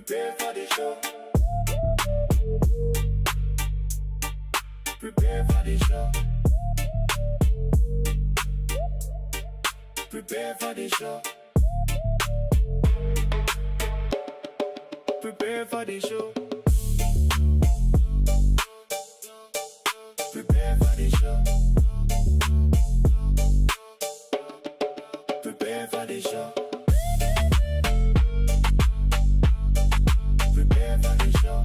Prepare for the show. Prepare for the show. Prepare for the show. Prepare for the show. Prepare for the show. Prepare for the show. Prepare for the show.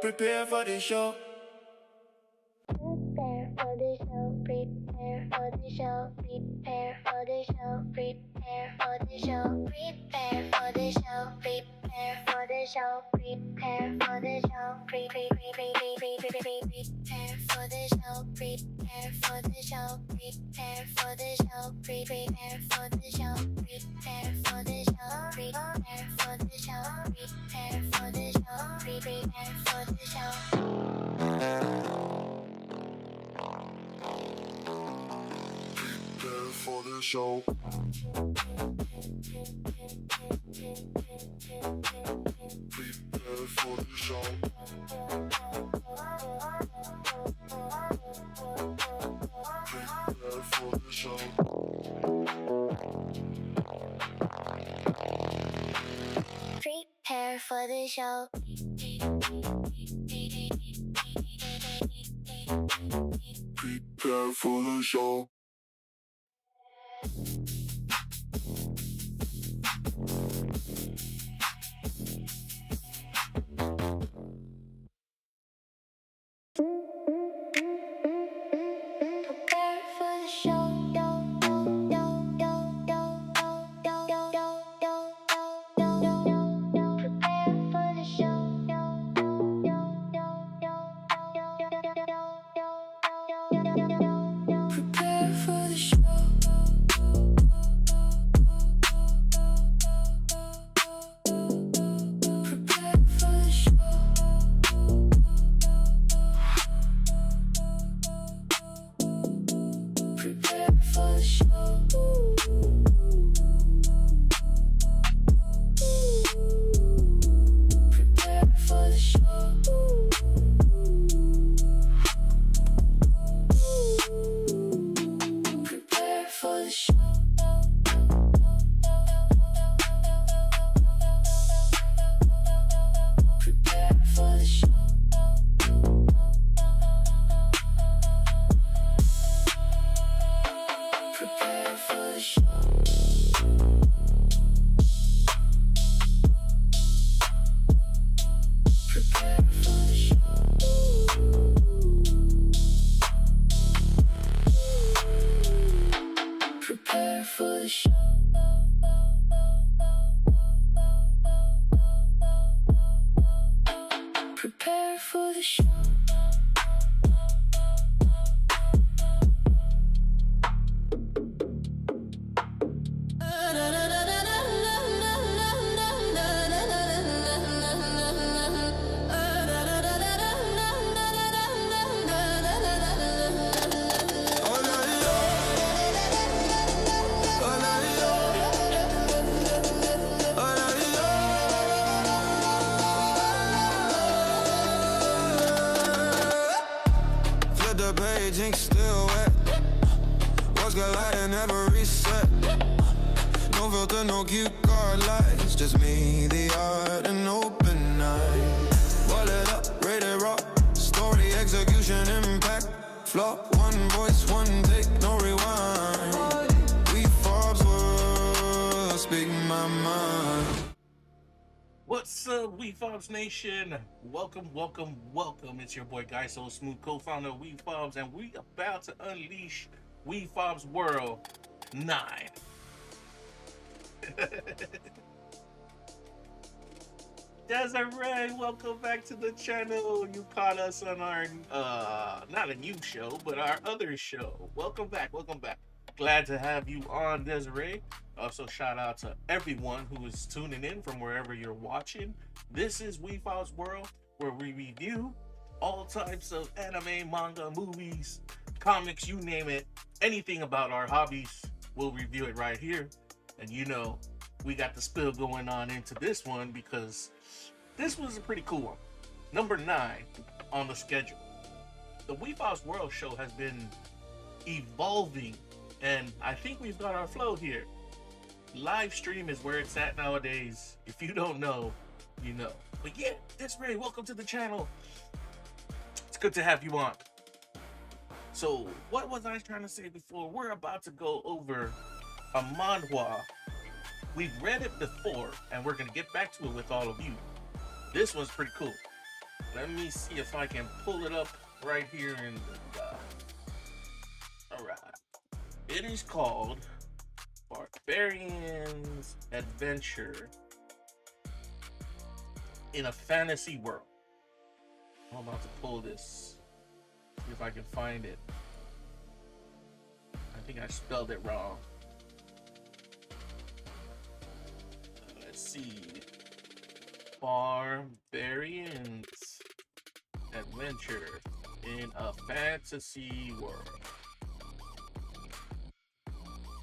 Prepare for the show. Prepare for the show, prepare for the show, prepare for the show, prepare for the show, prepare for the show, prepare for the show, prepare for the show, prepare for the show, prepare for the show, prepare for the show, prepare for the show, prepare for the show, prepare for the show, prepare for the show, prepare for the show. Prepare for the show. Prepare for the show. Prepare for the show. Prepare for the show. Prepare for the show. Prepare for the show. Prepare for the show. Prepare for the show. Prepare for the show. Prepare for the show. Prepare for the show. Prepare for the show. Prepare for the show. Prepare for the show. Prepare for the show. Prepare for the show. Prepare for the show. Flip the page, ink still wet. What's colliding, never reset. No filter, no cue card lights. Just me, the art, and open eye. Boil it up, rated raw. Story, execution, impact. Flop, one voice, one take, no rewind. Wefobz Whirl, speak my mind. What's up, Wefobz Nation? Welcome, welcome, welcome. It's your boy Guy So Smooth, co-founder of Wefobz, and we about to unleash Wefobz Whirl 9. Desiree, welcome back to the channel. You caught us on our, not a new show, but our other show. Welcome back, welcome back. Glad to have you on, Desiree. Also, shout out to everyone who is tuning in from wherever you're watching. This is Wefobz Whirl, where we review all types of anime, manga, movies, comics, you name it. Anything about our hobbies, we'll review it right here. And you know, we got the spill going on into this one because this was a pretty cool one. Number 9 on the schedule. The Wefobz Whirl show has been evolving, and I think we've got our flow here. Live stream is where it's at nowadays. If you don't know, you know. But yeah, Desiree, welcome to the channel. It's good to have you on. So, what was I trying to say before? We're about to go over a manhwa. We've read it before, and we're going to get back to it with all of you. This one's pretty cool. Let me see if I can pull it up right here in the... Alright. It is called Barbarian's Adventure in a Fantasy World. I'm about to pull this. See if I can find it. I think I spelled it wrong. Let's see. Barbarian's Adventure in a Fantasy World.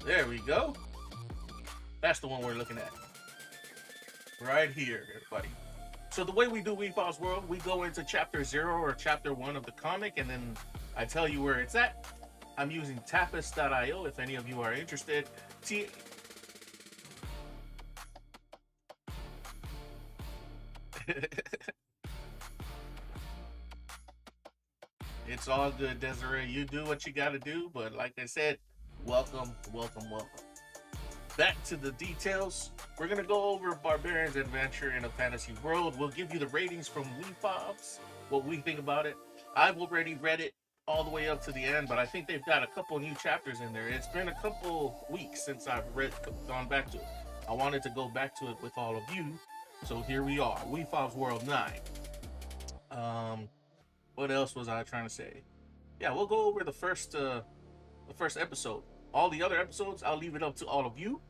There we go. That's the one we're looking at. Right here, everybody. So the way we do Wefobz Whirl, we go into chapter 0 or chapter 1 of the comic, and then I tell you where it's at. I'm using tapis.io if any of you are interested. It's all good, Desiree. You do what you gotta do, but like I said, welcome, welcome, welcome. Back to the details. We're gonna go over Barbarian's Adventure in a Fantasy World. We'll give you the ratings from Wefobz, what we think about it. I've already read it all the way up to the end, but I think they've got a couple new chapters in there. It's been a couple weeks since I've gone back to it. I wanted to go back to it with all of you, so here we are, Wefobz World 9. What else was I trying to say? Yeah, we'll go over the first episode. All the other episodes, I'll leave it up to all of you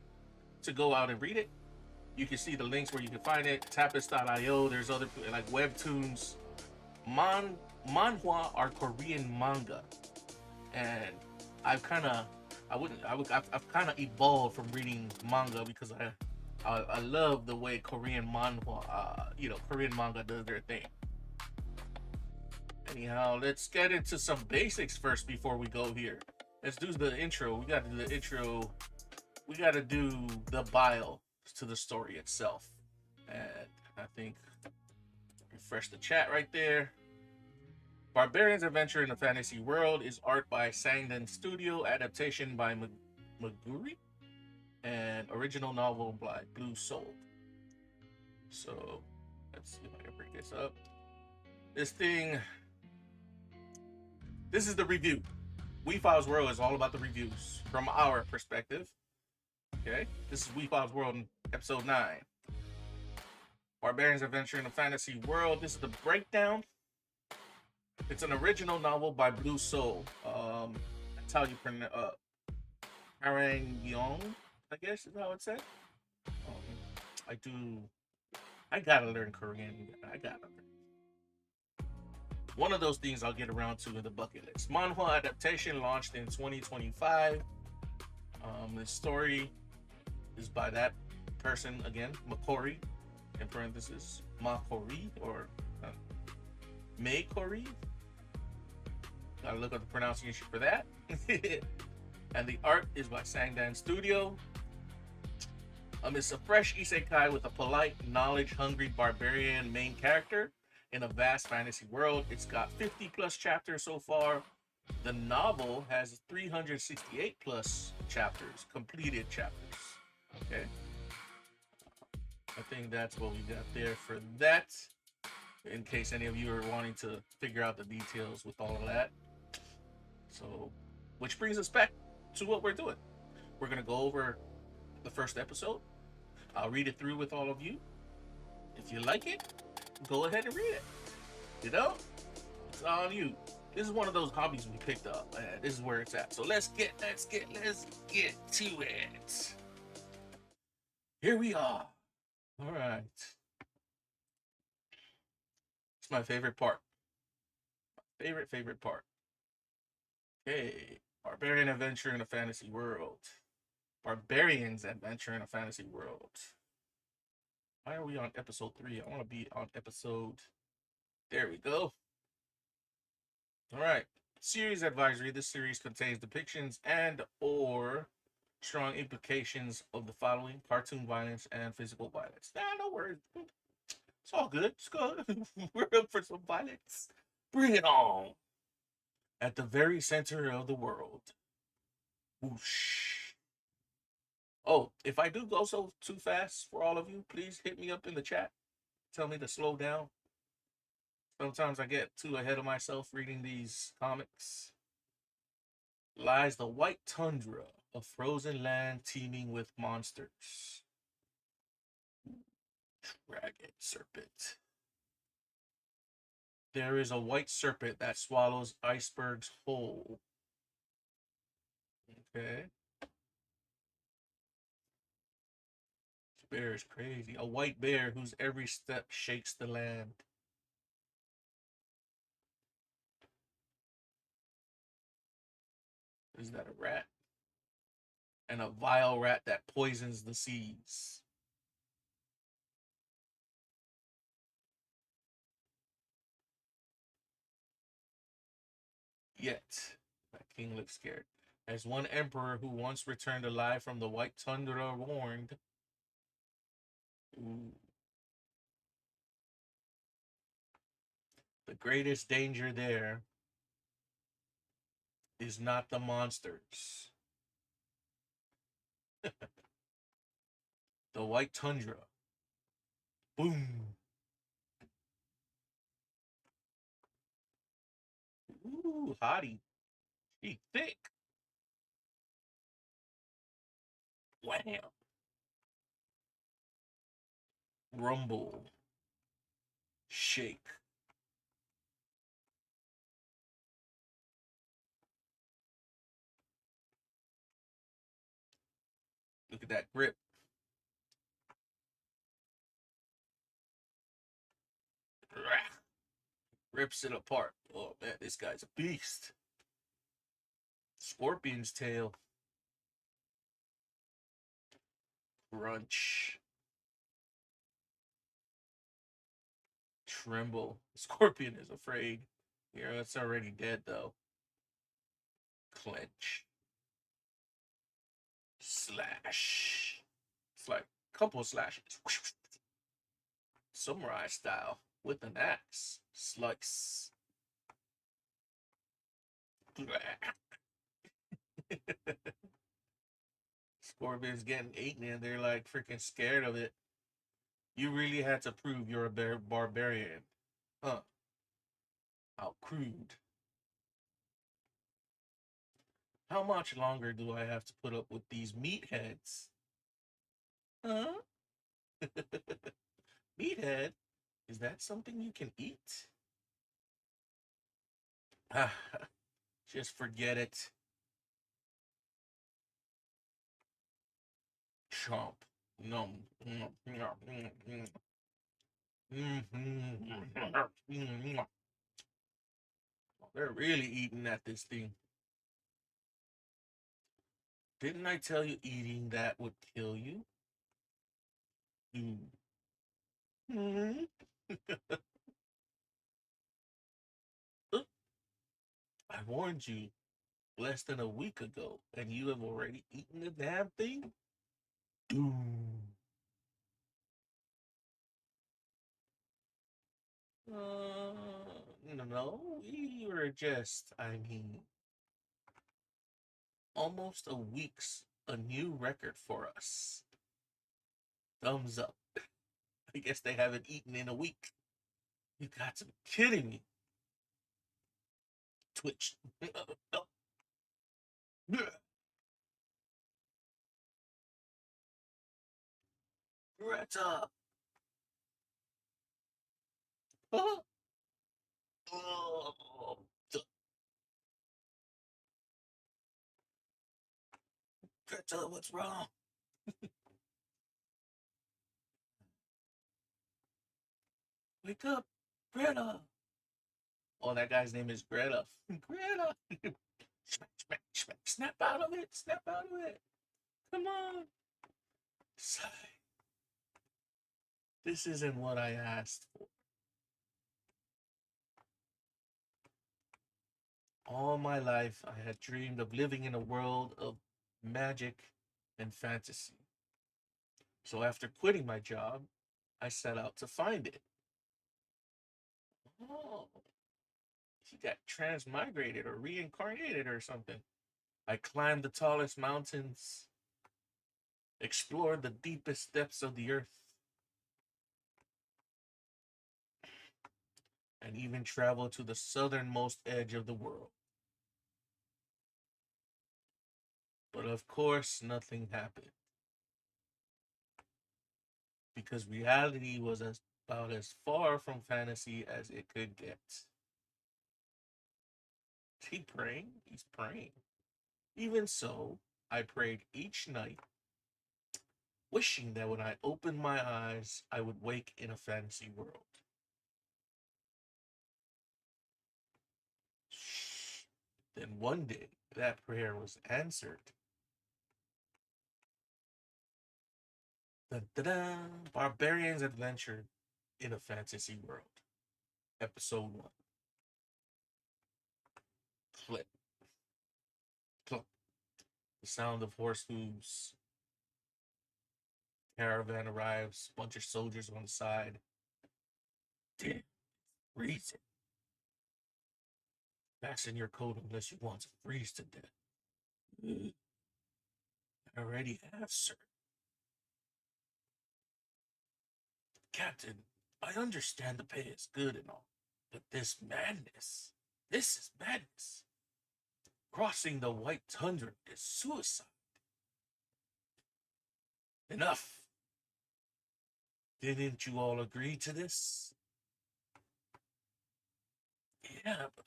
to go out and read it. You can see the links where you can find it. Tapis.io. There's other like Webtoons. Manhwa are Korean manga, and I've kind of evolved from reading manga because I love the way Korean manhwa, Korean manga does their thing. Anyhow, let's get into some basics first before we go here. Let's do the intro. We got to do the intro. We got to do the bio to the story itself. And I think refresh the chat right there. Barbarian's Adventure in a Fantasy World is art by Sangdan Studio, adaptation by Maguri, and original novel by Bluesoul. So let's see if I can bring this up. This is the review. Wefobz Whirl is all about the reviews from our perspective. Okay, this is Wefobz Whirl in episode 9. Barbarian's Adventure in a Fantasy World. This is the breakdown. It's an original novel by Bluesoul. That's how you pronounce Paranyeong, I guess is how it's said. I gotta learn Korean. One of those things I'll get around to in the bucket list. Manhwa adaptation launched in 2025. The story is by that person again, Makori, in parentheses, Makori or Meikori. Gotta look up the pronunciation for that. And the art is by Sangdan Studio. It's a fresh isekai with a polite, knowledge-hungry barbarian main character in a vast fantasy world. It's got 50 plus chapters so far. The novel has 368 plus chapters, completed chapters. Okay. I think that's what we got there for that. In case any of you are wanting to figure out the details with all of that. So, which brings us back to what we're doing. We're going to go over the first episode. I'll read it through with all of you. If you like it, go ahead and read it. You know, it's on you. This is one of those hobbies we picked up, and this is where it's at. So let's get to it. Here we are. All right. It's my favorite part. Favorite part. Okay. Barbarian Adventure in a Fantasy World. Barbarian's adventure in a fantasy world. Why are we on episode 3? I want to be on episode. There we go. All right. Series advisory. This series contains depictions and or strong implications of the following: cartoon violence and physical violence. Nah, no worries. It's all good. It's good. We're up for some violence. Bring it on. At the very center of the world. Whoosh. Oh, if I do go so too fast for all of you, please hit me up in the chat. Tell me to slow down. Sometimes I get too ahead of myself reading these comics. Lies the white tundra, a frozen land teeming with monsters. Dragon serpent. There is a white serpent that swallows icebergs whole. Okay. This bear is crazy. A white bear whose every step shakes the land. Is that a rat? And a vile rat that poisons the seas. Yet, that king looks scared. As one emperor who once returned alive from the white tundra warned. Ooh. The greatest danger there is not the monsters. The white tundra. Boom. Ooh, hottie. She thick. Wham. Rumble. Shake. Look at that grip. Rips it apart. Oh man, this guy's a beast. Scorpion's tail. Crunch. Tremble. Scorpion is afraid. Yeah, it's already dead though. Clench. Slash. It's like a couple of slashes. Samurai style with an axe. Slice. Scorpion's getting eaten and they're like freaking scared of it. You really had to prove you're a barbarian. Huh. How crude. How much longer do I have to put up with these meatheads? Huh? Meathead? Is that something you can eat? Ah, just forget it. Chomp. Nom. They're really eating at this thing. Didn't I tell you eating that would kill you? Hmm? I warned you less than a week ago, and you have already eaten the damn thing? Doom. No, we were just, almost a week's a new record for us. Thumbs up. I guess they haven't eaten in a week. You got to be kidding me. Twitch. Greta. Oh. Greta, what's wrong? Wake up, Greta. Oh, that guy's name is Greta. Greta. Smack, smack, smack. Snap out of it. Snap out of it. Come on. Sigh. This isn't what I asked for. All my life, I had dreamed of living in a world of magic and fantasy. So after quitting my job, I set out to find it. Oh, he got transmigrated or reincarnated or something. I climbed the tallest mountains, explored the deepest depths of the earth, and even traveled to the southernmost edge of the world. But of course, nothing happened because reality was about as far from fantasy as it could get. Is he praying? He's praying. Even so, I prayed each night, wishing that when I opened my eyes, I would wake in a fantasy world. Then one day, that prayer was answered. Da-da-da! Barbarian's Adventure in a Fantasy World. Episode 1. Clip. Clip. The sound of horse hooves. Caravan arrives. Bunch of soldiers on the side. Damn, freezing. Fasten your coat unless you want to freeze to death. I already have, sir. Captain, I understand the pay is good and all, but this is madness. Crossing the White Tundra is suicide. Enough. Didn't you all agree to this? Yeah, but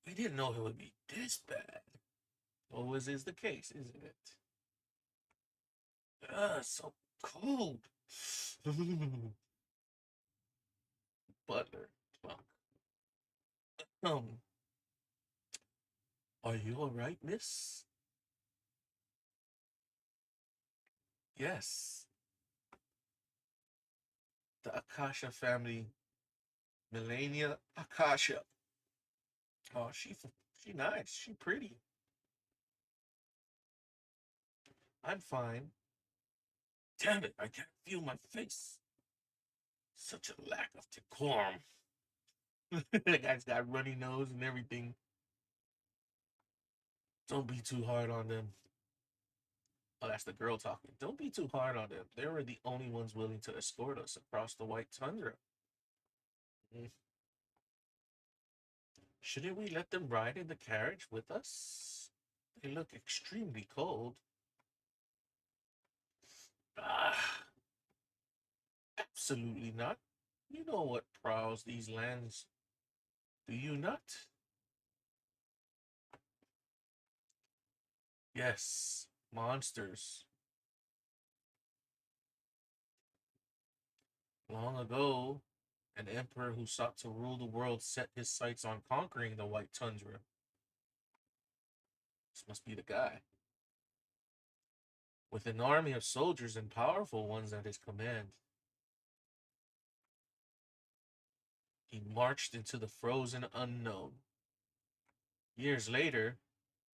we didn't know it would be this bad. Always is the case, isn't it? So cold. Butler, Clunk. Um, are you all right, miss? Yes. The Akasha family, Melania Akasha. Oh, she nice. She pretty. I'm fine. Damn it, I can't feel my face. Such a lack of decorum. That guy's got runny nose and everything. Don't be too hard on them. Oh, that's the girl talking. Don't be too hard on them. They were the only ones willing to escort us across the White Tundra. Mm. Shouldn't we let them ride in the carriage with us? They look extremely cold. Ah, absolutely not. You know what prowls these lands, do you not? Yes, monsters. Long ago, an emperor who sought to rule the world set his sights on conquering the White Tundra. This must be the guy. With an army of soldiers and powerful ones at his command, he marched into the frozen unknown. Years later,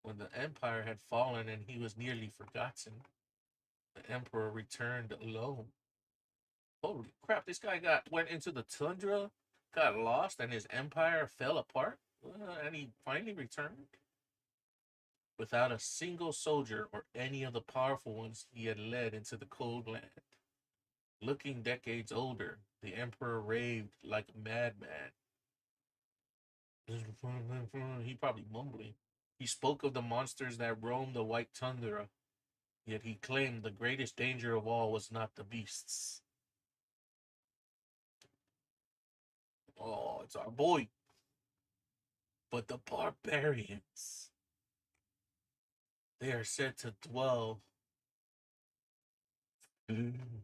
when the empire had fallen and he was nearly forgotten, the emperor returned alone. Holy crap, this guy went into the tundra, got lost, and his empire fell apart? And he finally returned? Without a single soldier or any of the powerful ones he had led into the cold land. Looking decades older, the emperor raved like a madman. He probably mumbling. He spoke of the monsters that roamed the White Tundra, yet he claimed the greatest danger of all was not the beasts. Oh, it's our boy. But the barbarians. They are said to dwell looming,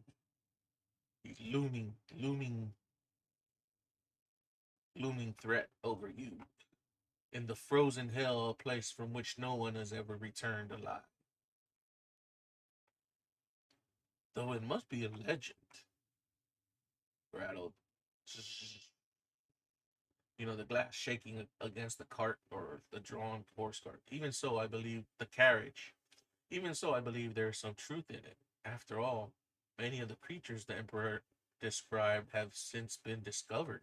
looming threat over you. In the frozen hell, a place from which no one has ever returned alive. Though it must be a legend. Rattled. The glass shaking against the cart or the drawn horse cart. Even so, I believe the carriage. Even so, I believe there is some truth in it. After all, many of the creatures the Emperor described have since been discovered.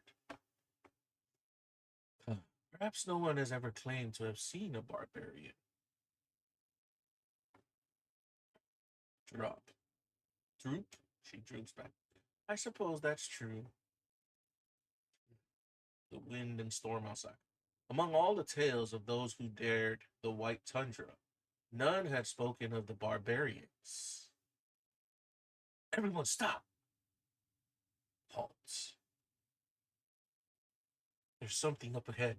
Perhaps no one has ever claimed to have seen a barbarian. Drop. Droop? She droops back. I suppose that's true. The wind and storm outside. Among all the tales of those who dared the white tundra, none had spoken of the barbarians. Everyone stop! Halts. There's something up ahead.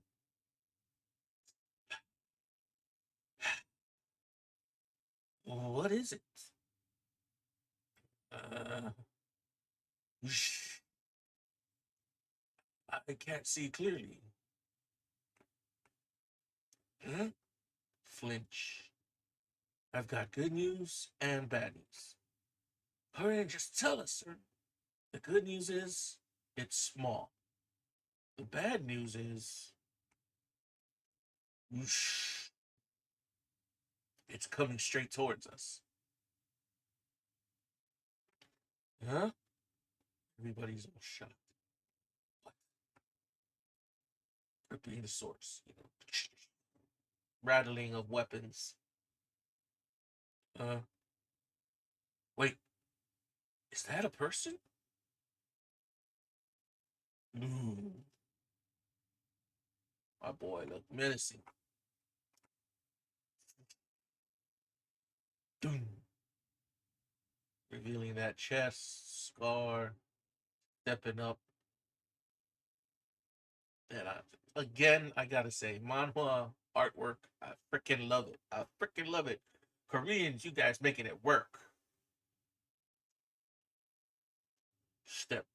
What is it? Uh, I can't see clearly. Huh? Flinch. I've got good news and bad news. Hurry and just tell us, sir. The good news is it's small. The bad news is whoosh, it's coming straight towards us. Huh? Everybody's all shocked. What? Gripping the source, rattling of weapons. Wait, is that a person? Ooh. My boy looked menacing. Doom. Revealing that chest, scar, stepping up. And I gotta say, Manhwa artwork, I freaking love it. I freaking love it. Koreans, you guys making it work. Step.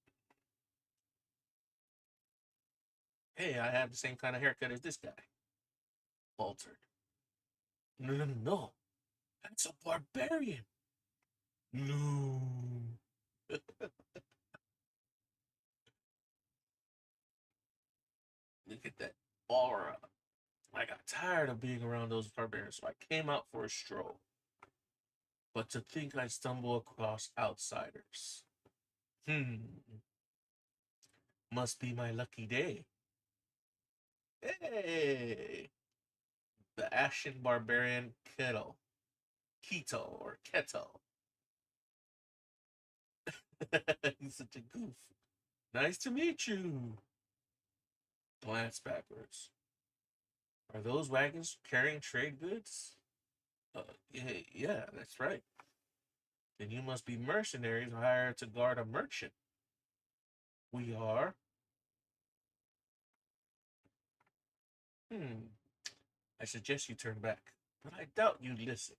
Hey, I have the same kind of haircut as this guy. Faltered. No, no, no. That's a barbarian. No. Look at that aura. I got tired of being around those barbarians, so I came out for a stroll. But to think I stumble across outsiders. Must be my lucky day. Hey! The Ashen Barbarian Ketal. Ketal or Ketal. He's such a goof. Nice to meet you. Glance backwards. Are those wagons carrying trade goods? Yeah, that's right. Then you must be mercenaries hired to guard a merchant. We are. I suggest you turn back, but I doubt you listen.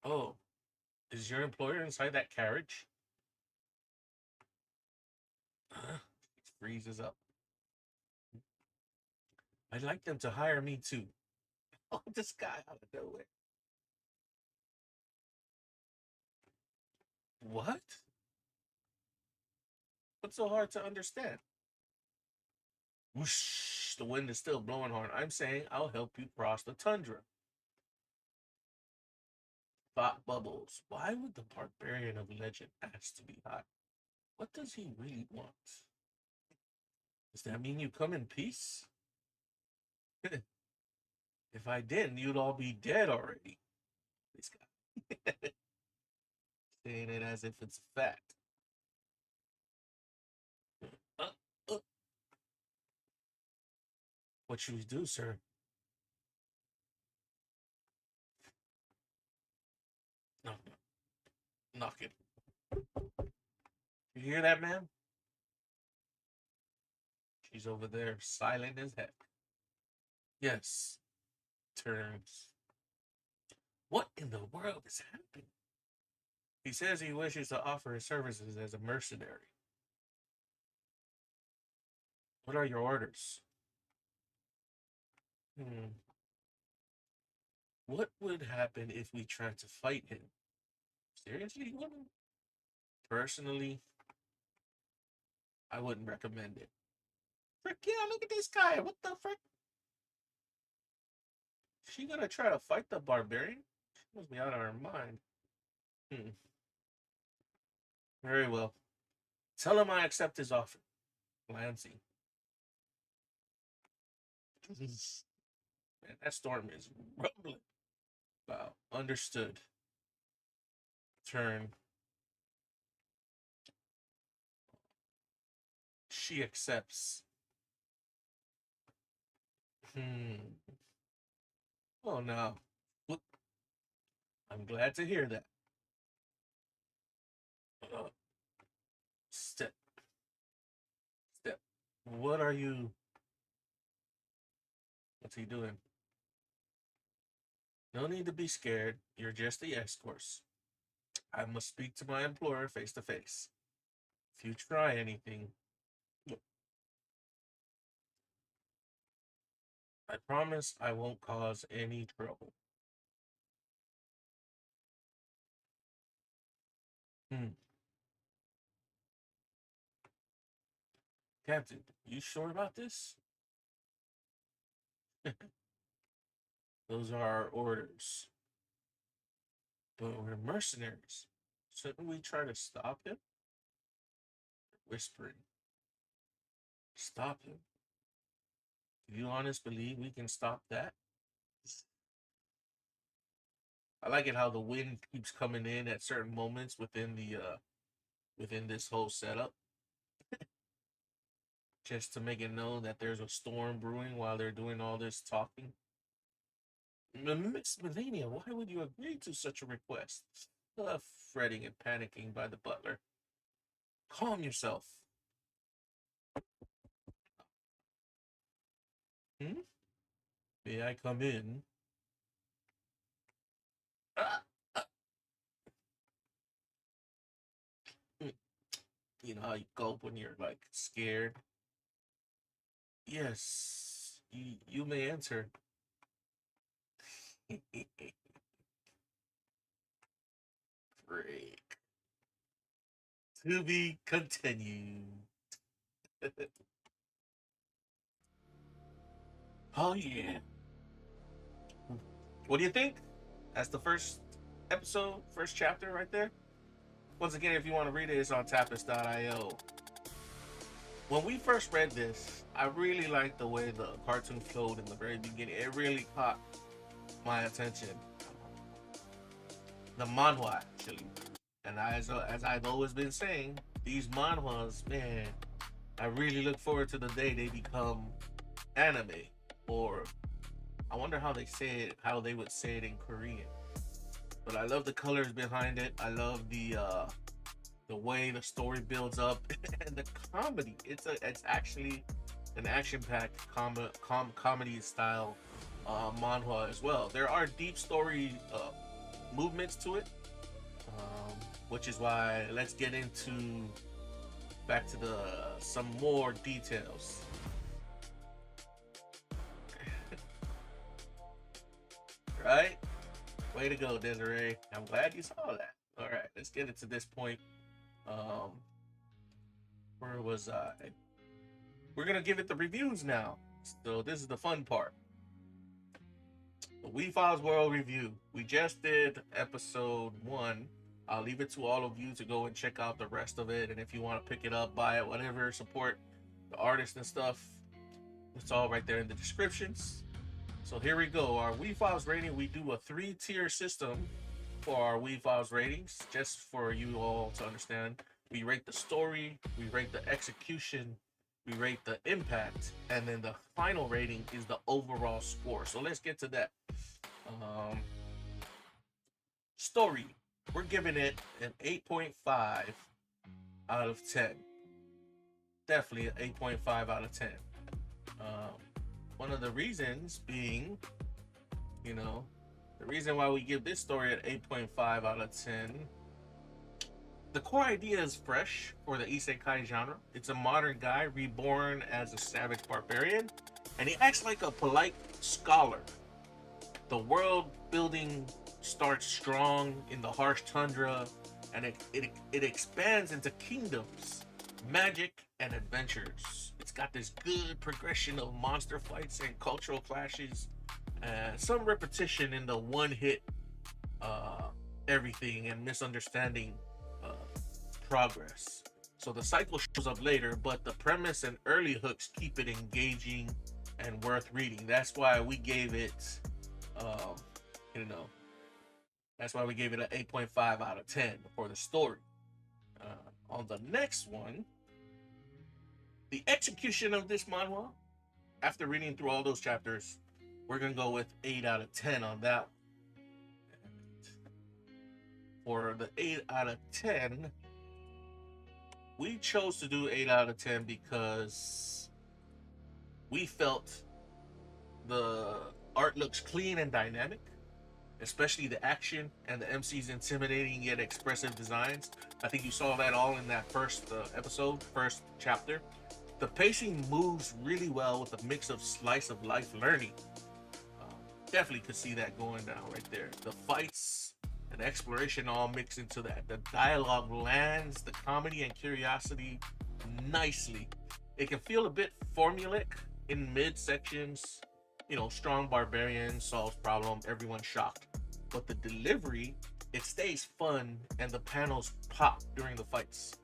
Oh, is your employer inside that carriage? It freezes up. I'd like them to hire me too. Oh, this guy out of nowhere. What? What's so hard to understand? Whoosh, the wind is still blowing hard. I'm saying I'll help you cross the tundra. Thought bubbles. Why would the barbarian of legend ask to be hot? What does he really want? Does that mean you come in peace? If I didn't, you'd all be dead already. This guy. Saying it as if it's a fact. Uh, uh. What should we do, sir? No, knock it. You hear that, man? She's over there, silent as heck. Yes. Turns. What in the world is happening? He says he wishes to offer his services as a mercenary. What are your orders? What would happen if we tried to fight him? Seriously, you wouldn't? Personally, I wouldn't recommend it. Frick yeah, look at this guy. What the frick? She gonna try to fight the barbarian? She must be out of her mind. Hmm. Very well. Tell him I accept his offer. Lancey. Man, that storm is rumbling. Wow. Understood. Turn. She accepts. Oh no. Look, I'm glad to hear that. Uh, step. Step. What are you? What's he doing? No need to be scared. You're just the escorts. I must speak to my employer face to face. If you try anything, I promise I won't cause any trouble. Hmm. Captain, you sure about this? Those are our orders. But we're mercenaries. Shouldn't we try to stop him? Whispering. Stop him. Do you honestly believe we can stop that? I like it how the wind keeps coming in at certain moments within the within this whole setup. Just to make it known that there's a storm brewing while they're doing all this talking. Miss Melania, why would you agree to such a request? Fretting and panicking by the butler. Calm yourself. Hmm? May I come in? Ah, ah. Mm. You know how you gulp when you're like scared? Yes, you may enter. Freak. To be continued. Oh yeah. What do you think? That's the first episode, first chapter right there. Once again, if you want to read it, it's on tapis.io. When we first read this, I really liked the way the cartoon flowed in the very beginning. It really caught my attention. The manhwa, actually. And as I've always been saying, these manhwas, man, I really look forward to the day they become anime. Or I wonder how they would say it in Korean. But I love the colors behind it. I love the way the story builds up and the comedy. It's actually an action-packed comedy style manhwa as well. There are deep story movements to it, which is why let's get into back to some more details. Right? Way to go, Desiree. I'm glad you saw that. All right, let's get into this point. Where was I? We're gonna give it the reviews now. So this is the fun part. The Wefobz Whirl review. We just did episode 1. I'll leave it to all of you to go and check out the rest of it. And if you want to pick it up, buy it, whatever, support the artist and stuff, it's all right there in the descriptions. So here we go. Our Wefobz rating, we do a 3-tier system for our Wefobz ratings, just for you all to understand. We rate the story, we rate the execution, we rate the impact, and then the final rating is the overall score. So let's get to that. Story, we're giving it an 8.5 out of 10. Definitely an 8.5 out of 10. One of the reasons being, the reason why we give this story an 8.5 out of 10, the core idea is fresh for the Isekai genre. It's a modern guy reborn as a savage barbarian, and he acts like a polite scholar. The world building starts strong in the harsh tundra, and it expands into kingdoms, magic, and adventures. It's got this good progression of monster fights and cultural clashes, and some repetition in the one hit everything and misunderstanding uh, progress. So the cycle shows up later, but the premise and early hooks keep it engaging and worth reading. That's why we gave it, um, you know, that's why we gave it an 8.5 out of 10 for the story. On the next one, the execution of this manhwa, after reading through all those chapters, we're gonna go with 8 out of 10 on that one. For the 8 out of 10, we chose to do 8 out of 10 because we felt the art looks clean and dynamic, especially the action and the MC's intimidating yet expressive designs. I think you saw that all in that first first chapter. The pacing moves really well with a mix of slice of life learning. Definitely could see that going down right there. The fights and exploration all mix into that. The dialogue lands the comedy and curiosity nicely. It can feel a bit formulaic in mid sections. You know, strong barbarian solves problem, everyone's shocked. But the delivery, it stays fun and the panels pop during the fights.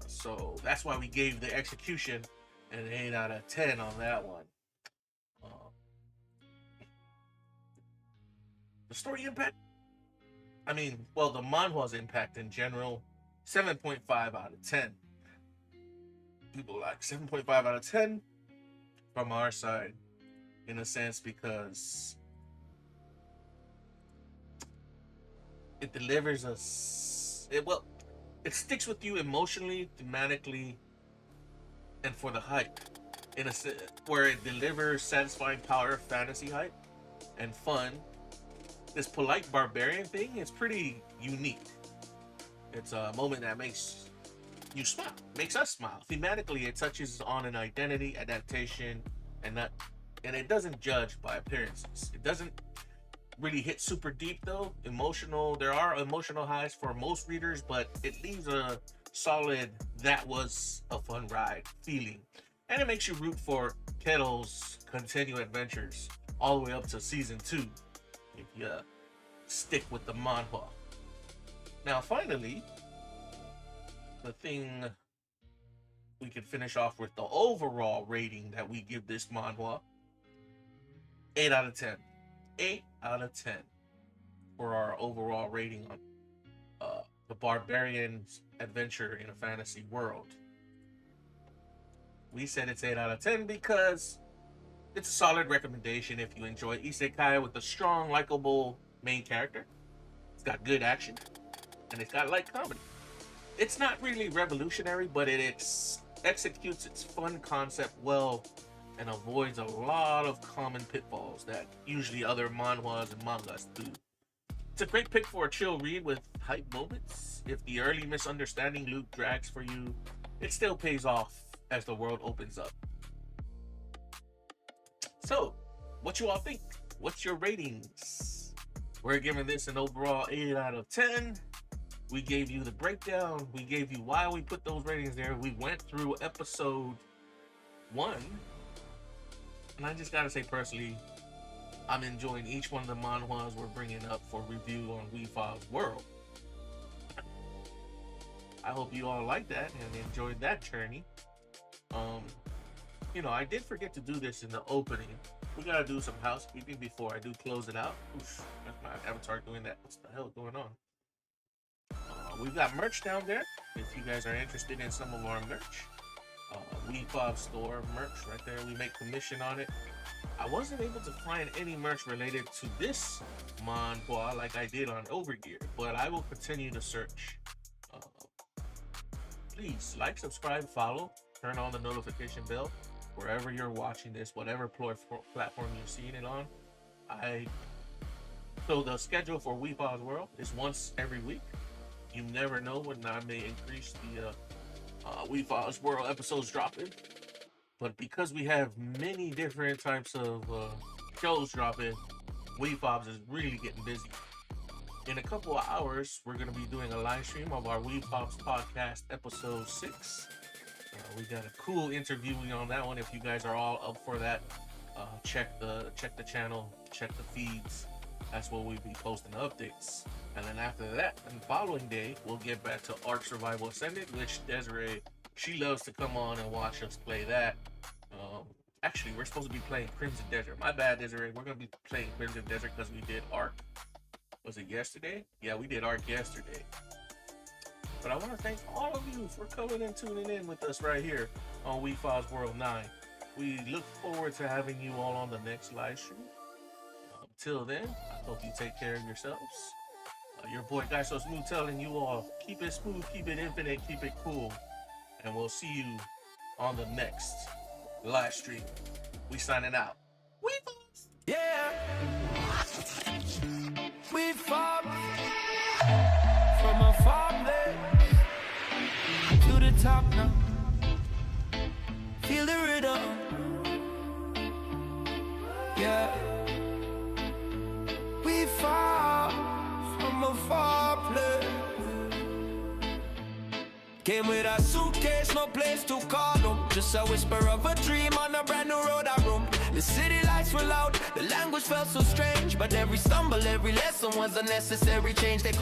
So that's why we gave the execution an 8 out of 10 on that one. The story impact, I mean, well, the manhwa's impact in general, 7.5 out of 10. People like 7.5 out of 10 from our side, in a sense, because it delivers us. It sticks with you emotionally, thematically, and for the hype. In a where it delivers satisfying power, fantasy hype, and fun. This polite barbarian thing is pretty unique. It's a moment that makes you smile, makes us smile. Thematically, it touches on an identity, adaptation, and it doesn't judge by appearances. It doesn't really hit super deep though. Emotional, there are emotional highs for most readers, but it leaves a solid "that was a fun ride" feeling, and it makes you root for Ketal's continued adventures all the way up to season 2. If you stick with the manhwa. Now, finally, the thing we can finish off with the overall rating that we give this manhwa: 8 out of 10. 8 out of 10 for our overall rating on the Barbarian's adventure in a fantasy world. We said it's 8 out of 10 because it's a solid recommendation if you enjoy Isekai with a strong, likable main character. It's got good action, and it's got light comedy. It's not really revolutionary, but it executes its fun concept well and avoids a lot of common pitfalls that usually other manhwas and mangas do. It's a great pick for a chill read with hype moments. If the early misunderstanding loop drags for you, it still pays off as the world opens up. So, what you all think? What's your ratings? We're giving this an overall 8 out of 10. We gave you the breakdown. We gave you why we put those ratings there. We went through episode 1. And I just gotta say personally, I'm enjoying each one of the manhwas we're bringing up for review on Wefobz Whirl. I hope you all like that and enjoyed that journey. I did forget to do this in the opening. We gotta do some housekeeping before I do close it out. Oof, that's my avatar doing that. What's the hell going on? We've got merch down there. If you guys are interested in some of our merch, Wefobz store merch right there. We make commission on it. I wasn't able to find any merch related to this manhwa like I did on Overgear, but I will continue to search. Please like, subscribe, follow, turn on the notification bell wherever you're watching this, whatever platform you're seeing it on. So the schedule for Wefobz Whirl is once every week. You never know when I may increase the Wefobz Whirl episodes dropping. But because we have many different types of shows dropping, Wefobz is really getting busy. In a couple of hours, we're going to be doing a live stream of our Wefobz podcast episode 6. We got a cool interview on that one. If you guys are all up for that, check the channel, check the feeds. That's where we'll be posting updates. And then after that, and the following day, we'll get back to Ark Survival Ascended, which Desiree, she loves to come on and watch us play that. Actually, we're supposed to be playing Crimson Desert. My bad, Desiree. We're going to be playing Crimson Desert because we did Ark. Was it yesterday? Yeah, we did Ark yesterday. But I want to thank all of you for coming and tuning in with us right here on Wefobz Whirl 9. We look forward to having you all on the next live stream. Till then, I hope you take care of yourselves. Your boy Guy So Smooth telling you all, keep it smooth, keep it infinite, keep it cool. And we'll see you on the next live stream. We signing out. Wefobz! Yeah. Wefobz. From a far place to the top now. Feel the rhythm. Yeah. We far from a far place. Came with a suitcase, no place to call home. Just a whisper of a dream on a brand new road I roam. The city lights were loud, the language felt so strange. But every stumble, every lesson was a necessary change. They